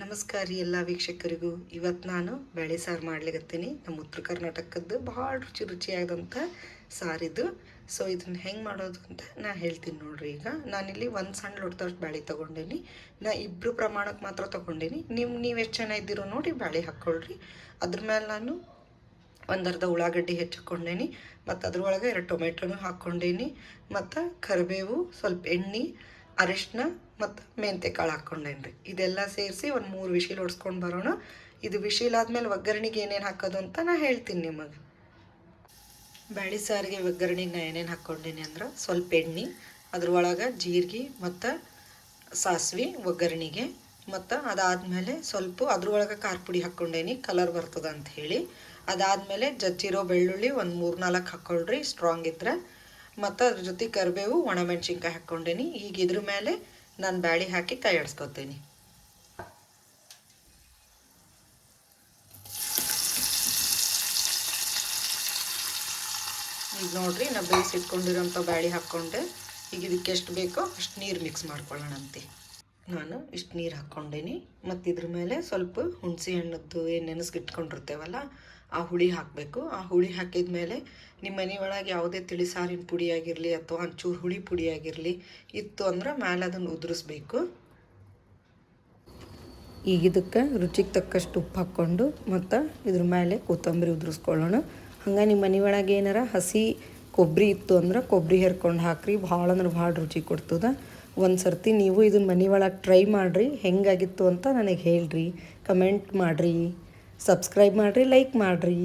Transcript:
ನಮಸ್ಕಾರ ರೀ ಎಲ್ಲ ವೀಕ್ಷಕರಿಗೂ. ಇವತ್ತು ನಾನು ಬೇಳೆ ಸಾರು ಮಾಡ್ಲಿಕತ್ತೀನಿ. ನಮ್ಮ ಉತ್ತರ ಕರ್ನಾಟಕದ್ದು ಭಾಳ ರುಚಿಯಾದಂಥ ಸಾರಿದು. ಸೊ ಇದನ್ನು ಹೆಂಗೆ ಮಾಡೋದು ಅಂತ ನಾನು ಹೇಳ್ತೀನಿ ನೋಡ್ರಿ. ಈಗ ನಾನಿಲ್ಲಿ ಒಂದು ಸಣ್ಣ ಲೋಟದಷ್ಟು ಬೇಳೆ ತೊಗೊಂಡೀನಿ. ನಾ ಇಬ್ಬರು ಪ್ರಮಾಣಕ್ಕೆ ಮಾತ್ರ ತೊಗೊಂಡೀನಿ. ನೀವು ಎಷ್ಟು ಜನ ಇದ್ದೀರೋ ನೋಡಿ ಬೇಳೆ ಹಾಕ್ಕೊಳ್ರಿ. ಅದ್ರ ಮೇಲೆ ನಾನು ಒಂದರ್ಧ ಉಳ್ಳಾಗಡ್ಡಿ ಹೆಚ್ಚಿಕೊಂಡೇನಿ, ಮತ್ತು ಅದ್ರೊಳಗೆ 2 ಟೊಮೆಟೊನೂ ಹಾಕ್ಕೊಂಡೇನಿ, ಮತ್ತು ಕರಿಬೇವು, ಸ್ವಲ್ಪ ಎಣ್ಣೆ, ಅರಿಶಿನ ಮತ್ತು ಮೆಂತ್ಯ ಕಾಳು ಹಾಕ್ಕೊಂಡೇನಿ ರೀ. ಇದೆಲ್ಲ ಸೇರಿಸಿ ಒಂದು 3 ವಿಶಿಲ್ ಹೊಡ್ಸ್ಕೊಂಡು ಬರೋಣ. ಇದು ವಿಶಿಲ್ ಆದಮೇಲೆ ಒಗ್ಗರಣೆಗೆ ಏನೇನು ಹಾಕೋದು ಅಂತ ನಾನು ಹೇಳ್ತೀನಿ ನಿಮಗೆ. ಬೇಳೆ ಸಾರಿಗೆ ಒಗ್ಗರಣೆಗೆ ನಾನು ಏನೇನು ಹಾಕ್ಕೊಂಡೀನಿ ಅಂದ್ರೆ ಸ್ವಲ್ಪ ಎಣ್ಣೆ, ಅದ್ರೊಳಗೆ ಜೀರಿಗೆ ಮತ್ತು ಸಾಸಿವೆ ಒಗ್ಗರಣೆಗೆ, ಮತ್ತು ಅದಾದಮೇಲೆ ಸ್ವಲ್ಪ ಅದ್ರೊಳಗೆ ಖಾರ ಪುಡಿ ಹಾಕ್ಕೊಂಡೇನಿ, ಕಲರ್ ಬರ್ತದೆ ಅಂತ ಹೇಳಿ. ಅದಾದಮೇಲೆ ಜಜ್ಜಿರೋ ಬೆಳ್ಳುಳ್ಳಿ ಒಂದು 3-4 ಹಾಕ್ಕೊಳ್ರಿ ಸ್ಟ್ರಾಂಗ್ ಇದ್ರೆ, ಮತ್ತು ಅದ್ರ ಜೊತೆ ಕರಿಬೇವು, ಒಣಮೆಣ್ಸಿನ್ಕಾಯಿ ಹಾಕ್ಕೊಂಡೇನಿ. ಈಗ ಇದ್ರ ಮೇಲೆ ನಾನು ಬ್ಯಾಳೆ ಹಾಕಿ ಕೈ ಆಡಿಸ್ಕೊತೀನಿ. ಈಗ ನೋಡ್ರಿ, ನಾನು ಬೇಯಿಸಿಟ್ಕೊಂಡಿರೋಂಥ ಬ್ಯಾಳೆ ಹಾಕ್ಕೊಂಡೆ. ಈಗ ಇದಕ್ಕೆ ಎಷ್ಟು ಬೇಕೋ ಅಷ್ಟು ನೀರು ಮಿಕ್ಸ್ ಮಾಡ್ಕೊಳ್ಳೋಣಂತೆ. ನಾನು ಇಷ್ಟು ನೀರು ಹಾಕ್ಕೊಂಡೇನಿ, ಮತ್ತು ಇದ್ರ ಮೇಲೆ ಸ್ವಲ್ಪ ಹುಣಸೆ ಹಣ್ಣದ್ದು ಏನು ನೆನೆಸ್ಗಿಟ್ಕೊಂಡಿರ್ತೇವಲ್ಲ ಆ ಹುಳಿ ಹಾಕಬೇಕು. ಆ ಹುಳಿ ಹಾಕಿದ ಮೇಲೆ ನಿಮ್ಮ ಮನೆ ಒಳಗೆ ಯಾವುದೇ ತಿಳಿ ಸಾರಿನ ಪುಡಿ ಆಗಿರಲಿ ಅಥವಾ ಒಂಚೂರು ಹುಳಿ ಪುಡಿ ಆಗಿರಲಿ ಇತ್ತು ಅಂದ್ರೆ ಮೇಲೆ ಅದನ್ನು ಉದುರಿಸ್ಬೇಕು. ಈಗ ಇದಕ್ಕೆ ರುಚಿಗೆ ತಕ್ಕಷ್ಟು ಉಪ್ಪು ಹಾಕ್ಕೊಂಡು ಮತ್ತು ಇದ್ರ ಮೇಲೆ ಕೊತ್ತಂಬರಿ ಉದುರಿಸ್ಕೊಳ್ಳೋಣ. ಹಂಗೆ ನಿಮ್ಮ ಮನೆ ಒಳಗೆ ಏನಾರ ಹಸಿ ಕೊಬ್ಬರಿ ಇತ್ತು ಅಂದ್ರೆ ಕೊಬ್ಬರಿ ಹೆರ್ಕೊಂಡು ಹಾಕ್ರಿ. ಭಾಳ ಅಂದ್ರೆ ಭಾಳ ರುಚಿ ಕೊಡ್ತದೆ. ಒಂದು ಸರ್ತಿ ನೀವು ಇದನ್ನ ಮನೆ ಒಳಗೆ ಟ್ರೈ ಮಾಡಿರಿ, ಹೆಂಗಾಗಿತ್ತು ಅಂತ ನನಗೆ ಹೇಳ್ರಿ, ಕಮೆಂಟ್ ಮಾಡಿರಿ, ಸಬ್ಸ್ಕ್ರೈಬ್ ಮಾಡಿರಿ, ಲೈಕ್ ಮಾಡಿರಿ.